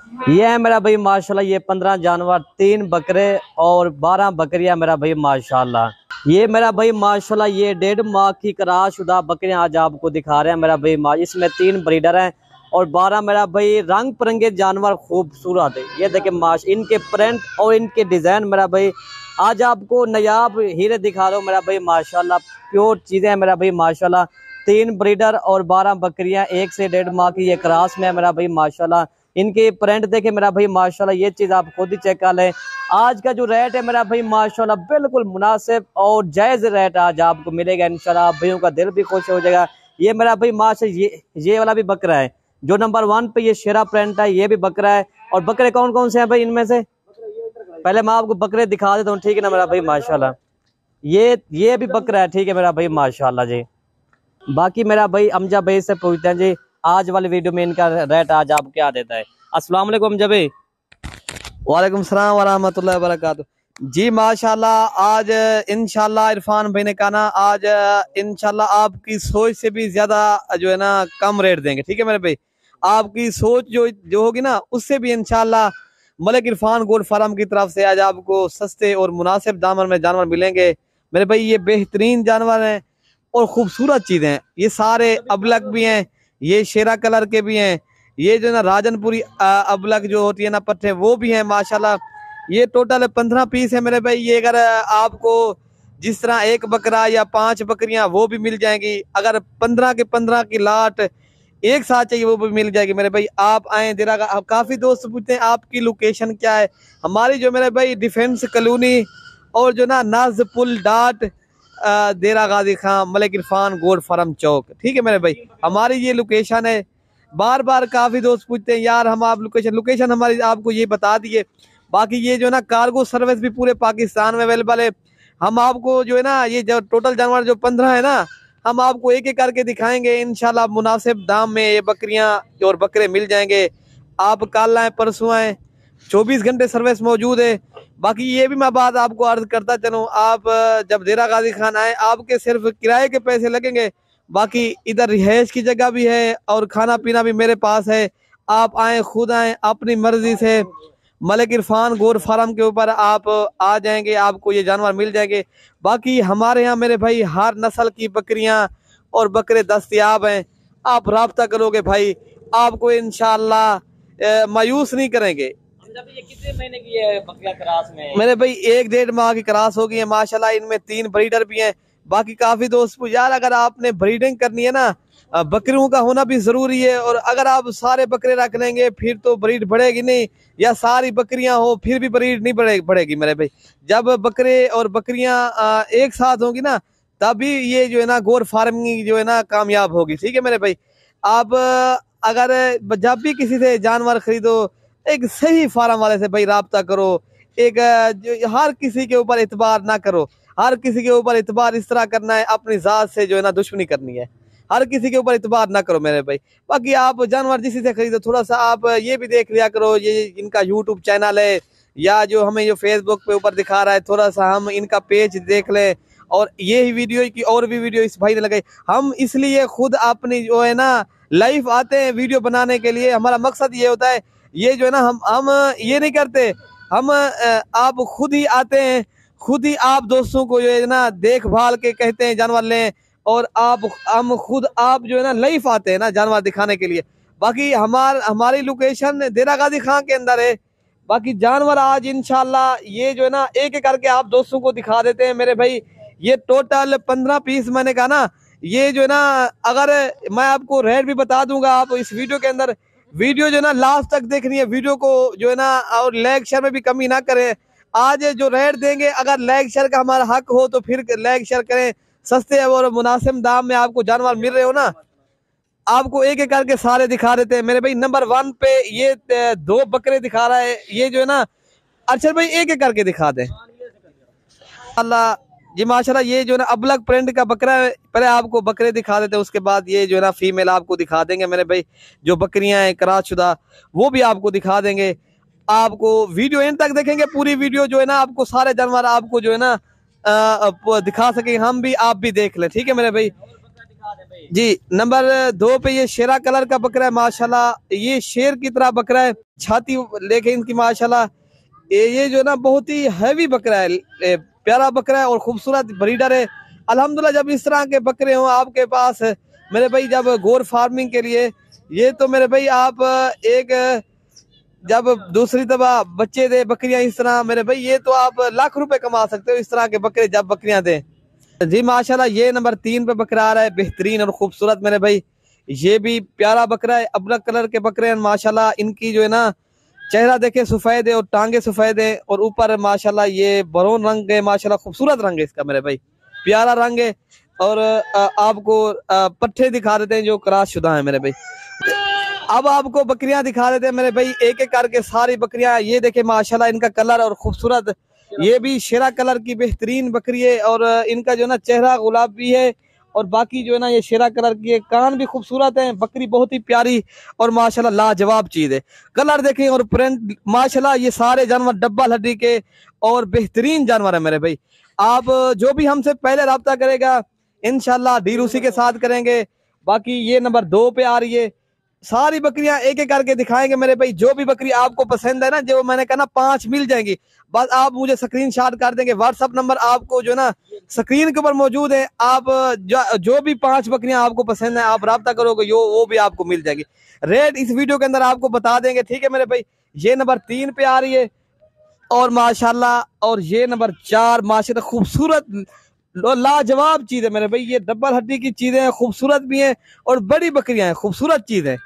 ये है मेरा भाई माशाल्लाह, ये 15 जानवर, 3 बकरे और 12 बकरियां मेरा भाई माशाल्लाह। ये मेरा भाई माशाल्लाह, ये 1.5 माह की कराशुदा बकरियां आज आपको दिखा रहे हैं मेरा भाई। इसमें 3 ब्रीडर हैं और 12 मेरा भाई रंग बिरंगे जानवर खूबसूरत है। ये देखिए माश, इनके प्रिंट और इनके डिजाइन मेरा भाई आज आपको नयाब हीरे दिखा रहा हूँ मेरा भाई माशाल्लाह। प्योर चीजें हैं मेरा भाई माशाल्लाह। 3 ब्रीडर और 12 बकरियां 1 से 1.5 माह की ये क्रॉस में है मेरा भाई माशाल्लाह। इनके प्रिंट देखे मेरा भाई माशाल्लाह, ये चीज आप खुद ही चेक कर लें। आज का जो रेट है मेरा भाई माशाल्लाह बिल्कुल मुनासिब और जायज रेट आज आपको मिलेगा इंशाल्लाह। आप भाइयों का दिल भी खुश हो जाएगा। ये मेरा भाई माशाल्लाह, ये वाला भी बकरा है जो नंबर 1 पे, ये शेरा प्रिंट है, ये भी बकरा है। और बकरे कौन कौन से हैं भाई इनमें से? पहले मैं आपको बकरे दिखा देता हूँ, ठीक है ना मेरा भाई माशाल्लाह। ये भी बकरा है, ठीक है मेरा भाई माशाल्लाह जी। बाकी मेरा भाई अमजा भाई से पूछते हैं जी, आज वाली वीडियो में इनका रेट आज आप क्या देता है। अस्सलाम वालेकुम अमजा भाई। वालेकुम सलाम वरहमतुल्लाहि वबरकातुहू। जी माशाल्लाह, आज इंशाल्लाह इरफान भाई ने कहा ना, आज इंशाल्लाह आपकी सोच से भी ज्यादा जो है ना कम रेट देंगे, ठीक है मेरे भाई। आपकी सोच जो होगी ना, उससे भी इंशाल्लाह मलिक इरफान गोल्ड फार्म की तरफ से आज आपको सस्ते और मुनासिब दामन में जानवर मिलेंगे मेरे भाई। ये बेहतरीन जानवर हैं और खूबसूरत चीजें हैं। ये सारे अबलक भी हैं, ये शेरा कलर के भी हैं, ये जो ना राजनपुरी अबलक जो होती है ना पट्टे, वो भी हैं माशाल्लाह। ये टोटल 15 पीस है मेरे भाई। ये अगर आपको जिस तरह 1 बकरा या 5 बकरियां वो भी मिल जाएंगी। अगर 15 के 15 की लाट एक साथ चाहिए वो भी मिल जाएगी मेरे भाई। आप आए देरा का। अब काफी दोस्त पूछते हैं आपकी लोकेशन क्या है। हमारी जो मेरे भाई डिफेंस कॉलोनी और जो ना नाज पुल डाट देरा गाजी खां मलिक इरफान गोल्ड फार्म चौक, ठीक है मेरे भाई, हमारी ये लोकेशन है। बार बार काफी दोस्त पूछते हैं यार हम आप लोकेशन हमारी आपको ये बता दिए। बाकी ये जो ना कार्गो सर्विस भी पूरे पाकिस्तान में अवेलेबल है। हम आपको जो है ना ये जो टोटल जानवर जो 15 है ना, हम आपको एक एक करके दिखाएंगे इंशाल्लाह। मुनासिब दाम में ये बकरियां और बकरे मिल जाएंगे। आप कल आए परसों आए, 24 घंटे सर्विस मौजूद है। बाकी ये भी मैं बात आपको अर्ज करता चलूँ, आप जब देरा गाजी खान आए आपके सिर्फ किराए के पैसे लगेंगे। बाकी इधर रिहाइश की जगह भी है और खाना पीना भी मेरे पास है। आप आए, खुद आए अपनी मर्जी से। मलिक इरफान गोल्ड फार्म के ऊपर आप आ जाएंगे, आपको ये जानवर मिल जाएंगे। बाकी हमारे यहाँ मेरे भाई हर नस्ल की बकरियां और बकरे दस्तयाब हैं। आप राब्ता करोगे भाई, आपको इंशाल्लाह मायूस नहीं करेंगे। ये कितने महीने की है बकरियां क्रास में? मेरे भाई 1-1.5 माह की क्रास हो गई है माशाल्लाह। इनमें 3 ब्रीडर भी हैं। बाकी काफी दोस्त यार अगर आपने ब्रीडिंग करनी है ना, बकरियों का होना भी जरूरी है। और अगर आप सारे बकरे रख लेंगे फिर तो ब्रीड बढ़ेगी नहीं, या सारी बकरियां हो फिर भी ब्रीड नहीं बढ़ेगी मेरे भाई। जब बकरे और बकरियां एक साथ होंगी ना, तभी ये जो है ना गोल्ड फार्मिंग जो है ना कामयाब होगी, ठीक है मेरे भाई। आप अगर जब भी किसी से जानवर खरीदो, एक सही फार्म वाले से भाई राब्ता करो। एक जो हर किसी के ऊपर इतबार ना करो। हर किसी के ऊपर इतबार इस तरह करना है, अपनी जात से जो है ना दुश्मनी करनी है। हर किसी के ऊपर इतबार ना करो मेरे भाई। बाकी आप जानवर जिसी से खरीदो, थोड़ा सा आप ये भी देख लिया करो, ये इनका यूट्यूब चैनल है या जो हमें जो फेसबुक पे ऊपर दिखा रहा है, थोड़ा सा हम इनका पेज देख लें। और ये ही वीडियो की और भी वीडियो इस भाई ने लगाई। हम इसलिए खुद अपनी जो है ना लाइफ आते हैं वीडियो बनाने के लिए। हमारा मकसद ये होता है, ये जो है ना हम ये नहीं करते, हम आप खुद ही आते हैं, खुद ही आप दोस्तों को जो है ना देखभाल के कहते हैं जानवर लें। और हम खुद आप जो है ना लाइफ आते हैं ना जानवर दिखाने के लिए। बाकी हमारी लोकेशन देरा गाजी खां के अंदर है। बाकी जानवर आज इंशाल्लाह ये जो है ना एक एक करके आप दोस्तों को दिखा देते हैं मेरे भाई। ये टोटल 15 पीस मैंने कहा ना, ये जो है ना अगर मैं आपको रेट भी बता दूंगा, आप इस वीडियो के अंदर वीडियो जो है ना लास्ट तक देखनी है वीडियो को जो है ना, और लाइक शेयर में भी कमी ना करें। आज जो रेट देंगे, अगर लाइक शेयर का हमारा हक हो तो फिर लाइक शेयर करें। सस्ते और मुनासिब दाम में आपको जानवर मिल रहे हो ना, आपको एक एक करके सारे दिखा देते हैं मेरे भाई। नंबर 1 पे ये 2 बकरे दिखा रहा है, ये जो है ना अच्छा भाई एक एक करके दिखा दे अल्लाह जी माशाल्लाह। ये जो है ना अबलक प्रिंट का बकरा है, पहले आपको बकरे दिखा देते हैं, उसके बाद ये जो है ना फीमेल आपको दिखा देंगे मेरे भाई। जो बकरियां हैं कराशुदा वो भी आपको दिखा देंगे। आपको वीडियो एंड तक देखेंगे, पूरी वीडियो जो है ना आपको सारे जानवर आपको जो है ना दिखा सके, हम भी आप भी देख लें, ठीक है मेरे भाई। जी। नंबर 2 पे ये शेरा कलर का बकरा है माशाल्लाह, ये शेर की तरह बकरा है, छाती लेके इनकी माशाल्लाह। ये जो ना बहुत ही हैवी बकरा है, प्यारा बकरा है और खूबसूरत ब्रीडर है। अल्हम्दुलिल्लाह जब इस तरह के बकरे हों आपके पास मेरे भाई, जब गोर फार्मिंग के लिए, ये तो मेरे भाई आप एक जब दूसरी दफा बच्चे दे बकरियां इस तरह मेरे भाई, ये तो आप लाख रुपए कमा सकते हो इस तरह के बकरे जब बकरियां दे। जी माशाल्लाह ये नंबर 3 पे बकरा आ रहा है, बेहतरीन और खूबसूरत मेरे भाई। ये भी प्यारा बकरा है, अबलग कलर के बकरे हैं माशाल्लाह। इनकी जो है ना चेहरा देखे सफेद है और टांगे सफेद है और ऊपर माशाल्लाह ये बरोन रंग है माशाल्लाह, खूबसूरत रंग है इसका मेरे भाई, प्यारा रंग है। और आपको पट्ठे दिखा देते हैं जो क्रॉस शुदा है मेरे भाई। अब आपको बकरियां दिखा देते हैं मेरे भाई, एक एक करके सारी बकरियां। ये देखे माशाल्लाह इनका कलर और खूबसूरत, ये भी शेरा कलर की बेहतरीन बकरी है और इनका जो ना चेहरा गुलाबी है और बाकी जो है ना ये शेरा कलर की है, कान भी खूबसूरत है। बकरी बहुत ही प्यारी और माशाल्लाह लाजवाब चीज है। कलर देखें और प्रिंट माशाल्लाह, ये सारे जानवर डब्बा हड्डी के और बेहतरीन जानवर है मेरे भाई। आप जो भी हमसे पहले रब्ता करेगा इंशाल्लाह डील उसी के साथ करेंगे। बाकी ये नंबर 2 पे आ रही है, सारी बकरियां एक एक करके दिखाएंगे मेरे भाई। जो भी बकरी आपको पसंद है ना, जो मैंने कहा ना 5 मिल जाएंगी, बस आप मुझे स्क्रीनशॉट कर देंगे। व्हाट्सअप नंबर आपको जो ना स्क्रीन के ऊपर मौजूद है। आप जो भी 5 बकरियां आपको पसंद है आप रब्ता करोगे जो वो भी आपको मिल जाएगी। रेट इस वीडियो के अंदर आपको बता देंगे, ठीक है मेरे भाई। ये नंबर 3 पे आ रही है और माशाल्लाह, और ये नंबर 4 माशाल्लाह खूबसूरत लाजवाब चीज है मेरे भाई। ये डबल हड्डी की चीजें हैं, खूबसूरत भी हैं और बड़ी बकरियां हैं, खूबसूरत चीज है।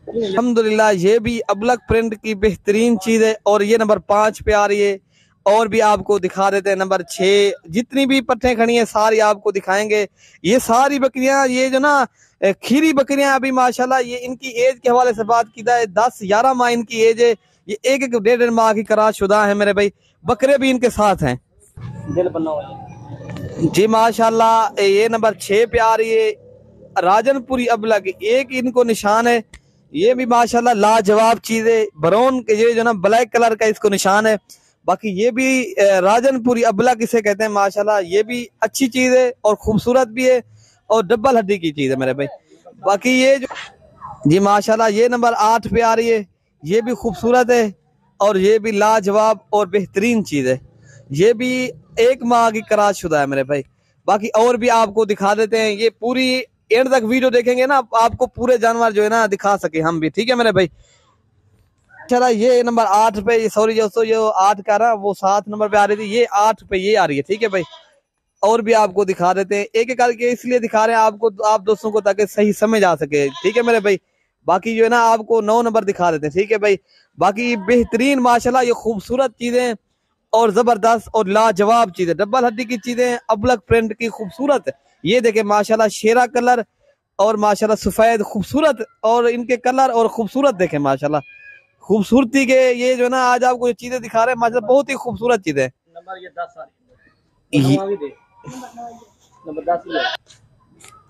अल्हम्दुलिल्लाह ये भी अबलग प्रिंट की बेहतरीन चीज है और ये नंबर 5 पे आ रही है। और भी आपको दिखा देते हैं नंबर 6, जितनी भी पट्टे खड़ी हैं सारी आपको दिखाएंगे। ये सारी बकरियां, ये जो ना खीरी बकरियां अभी माशाल्लाह, ये इनकी एज के हवाले से बात की जाए 10-11 माह इनकी एज है। ये एक एक 1.5 माह की करार शुदा है मेरे भाई। बकरे भी इनके साथ हैं जी माशाल्लाह। ये नंबर 6 पे आ रही है राजनपुरी अबलग, एक इनको निशान है। ये भी माशाल्लाह लाजवाब चीज है, ब्राउन के ये जो ना ब्लैक कलर का इसको निशान है। बाकी ये भी राजनपुरी अबलग इसे कहते हैं माशाल्लाह। ये भी अच्छी चीज है और खूबसूरत भी है और डबल हड्डी की चीज है मेरे भाई। बाकी ये जो जी माशाल्लाह ये नंबर 8 पे आ रही है, ये भी खूबसूरत है और ये भी लाजवाब और बेहतरीन चीज है। ये भी 1 माह की करार शुदा है मेरे भाई। बाकी और भी आपको दिखा देते हैं, ये पूरी एंड तक वीडियो देखेंगे ना आपको पूरे जानवर जो है ना दिखा सके हम भी, ठीक है मेरे भाई। चला ये नंबर 8 पे, सॉरी दोस्तों ये 8 का ना वो 7 नंबर पे आ रही थी, ये 8 पे ये आ रही है, ठीक है भाई। और भी आपको दिखा देते हैं, एक एक करके इसलिए दिखा रहे हैं आपको, आप दोस्तों को, ताकि सही समझ आ सके, ठीक है मेरे भाई। बाकी जो है ना आपको 9 नंबर दिखा देते हैं, ठीक है भाई। बाकी बेहतरीन माशाल्लाह ये खूबसूरत चीजें और जबरदस्त और लाजवाब चीजें, डबल हड्डी की चीजें, अबलग प्रिंट की खूबसूरत। ये देखे माशाल्लाह शेरा कलर और माशाल्लाह सफेद खूबसूरत, और इनके कलर और खूबसूरत देखे माशाल्लाह खूबसूरती के। ये जो ना आज आपको चीजें दिखा रहे हैं माशाल्लाह बहुत ही खूबसूरत चीजें। नंबर ये 10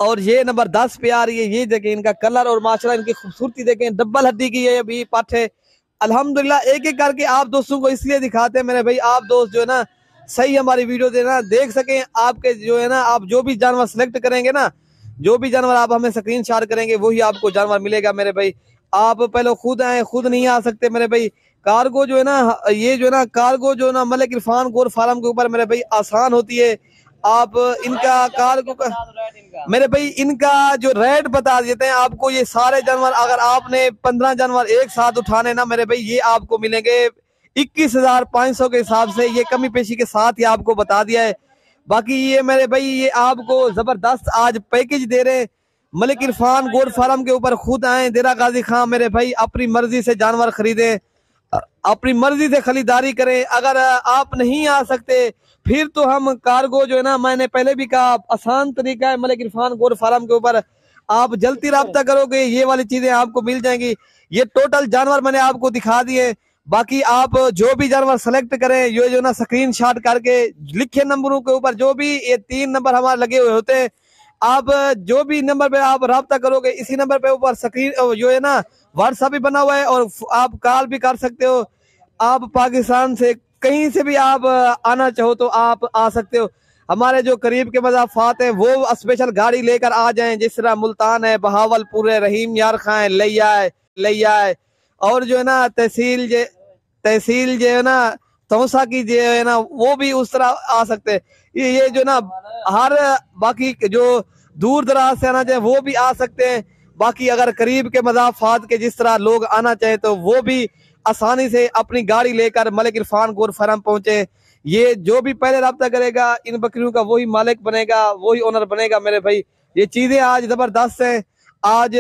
और ये नंबर 10 पे आ रही है। ये देखें इनका कलर और माशाल्लाह इनकी खूबसूरती देखें, डबल हड्डी की ये अभी पाठ है। अल्हम्दुलिल्लाह एक एक करके आप दोस्तों को इसलिए दिखाते हैं मेरे भाई, आप दोस्त जो है ना सही हमारी वीडियो देना देख सकें। आपके जो है ना आप जो भी जानवर सिलेक्ट करेंगे ना, जो भी जानवर आप हमें स्क्रीनशॉट करेंगे वही आपको जानवर मिलेगा मेरे भाई। आप पहले खुद आए, खुद नहीं आ सकते मेरे भाई। कार्गो जो है ना, ये जो है ना कार्गो जो ना मलिक इरफान गोर फार्म के ऊपर मेरे भाई आसान होती है। आप इनका कार्गो का मेरे भाई इनका जो रेट बता देते हैं आपको। ये सारे जानवर अगर आपने 15 जानवर एक साथ उठाने ना मेरे भाई, ये आपको मिलेंगे 21,500 के हिसाब से। ये कमी पेशी के साथ ही आपको बता दिया है। बाकी ये मेरे भाई ये आपको जबरदस्त आज पैकेज दे रहे हैं। मलिक इरफान गोट फार्म के ऊपर खुद आए, देरा गाजी खां मेरे भाई, अपनी मर्जी से जानवर खरीदे, अपनी मर्जी से खरीदारी करें। अगर आप नहीं आ सकते फिर तो हम कार्गो जो है ना, मैंने पहले भी कहा आसान तरीका है मलिक इरफान गोट फार्म के ऊपर। आप जल्दी रब्ता करोगे ये वाली चीजें आपको मिल जाएंगी। ये टोटल जानवर मैंने आपको दिखा दिए। बाकी आप जो भी जानवर सेलेक्ट करें, ये जो ना स्क्रीनशॉट करके लिखे नंबरों के ऊपर, जो भी ये 3 नंबर हमारे लगे हुए होते हैं, आप जो भी नंबर पे आप रब्ता करोगे इसी नंबर पे ऊपर स्क्रीन जो है ना व्हाट्सएप भी बना हुआ है और आप कॉल भी कर सकते हो। आप पाकिस्तान से कहीं से भी आप आना चाहो तो आप आ सकते हो। हमारे जो करीब के मज़ाफात हैं वो स्पेशल गाड़ी लेकर आ जाएं, जिस तरह मुल्तान है, बहावलपुर है, रहीम यार खां है, लिया है और जो है ना तहसील जो है ना तौसा की जो है ना वो भी उस तरह आ सकते हैं। ये जो ना हर बाकी जो दूर दराज से आना चाहे वो भी आ सकते हैं। बाकी अगर करीब के मज़ाफात के जिस तरह लोग आना चाहे तो वो भी आसानी से अपनी गाड़ी लेकर मलिक इरफान गोट फार्म पहुंचे। ये जो भी पहले रब्ता करेगा इन बकरियों का वही मालिक बनेगा, वही ओनर बनेगा मेरे भाई। ये चीजें आज जबरदस्त हैं। आज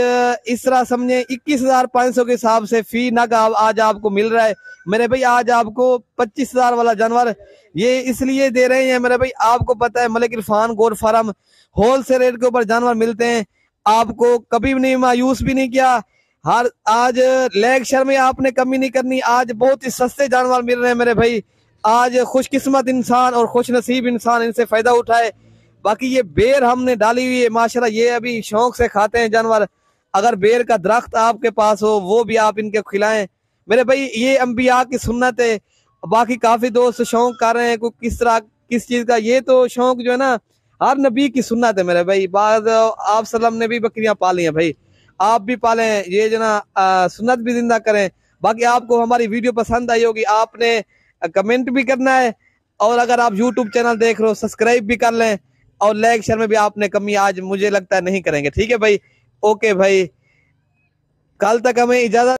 इस तरह समझे 21,500 के हिसाब से फी नग आज आपको मिल रहा है मेरे भाई। आज आपको 25,000 वाला जानवर ये इसलिए दे रहे हैं मेरे भाई, आपको पता है Malik Irfan goat farm wholesale rate के ऊपर जानवर मिलते हैं। आपको कभी भी नहीं मायूस भी नहीं किया। हर आज लेग शर में आपने कमी नहीं करनी। आज बहुत ही सस्ते जानवर मिल रहे हैं मेरे भाई। आज खुशकिस्मत इंसान और खुश नसीब इंसान इनसे फायदा उठाए। बाकी ये बेर हमने डाली हुई है माशाल्लाह, ये अभी शौक से खाते हैं जानवर। अगर बेर का दरख्त आपके पास हो वो भी आप इनके खिलाएं मेरे भाई। ये अंबिया की सुन्नत है। बाकी काफी दोस्त शौक कर रहे हैं कोई किस तरह किस चीज का, ये तो शौक जो है ना हर नबी की सुन्नत है मेरे भाई। बाद आप सल्लम ने भी बकरियां पाली हैं भाई, आप भी पालें, ये जो ना सुन्नत भी जिंदा करें। बाकी आपको हमारी वीडियो पसंद आई होगी, आपने कमेंट भी करना है और अगर आप यूट्यूब चैनल देख रहे हो सब्सक्राइब भी कर लें और लाइक शेयर में भी आपने कमी आज मुझे लगता है नहीं करेंगे। ठीक है भाई, ओके भाई, कल तक हमें इजाजत।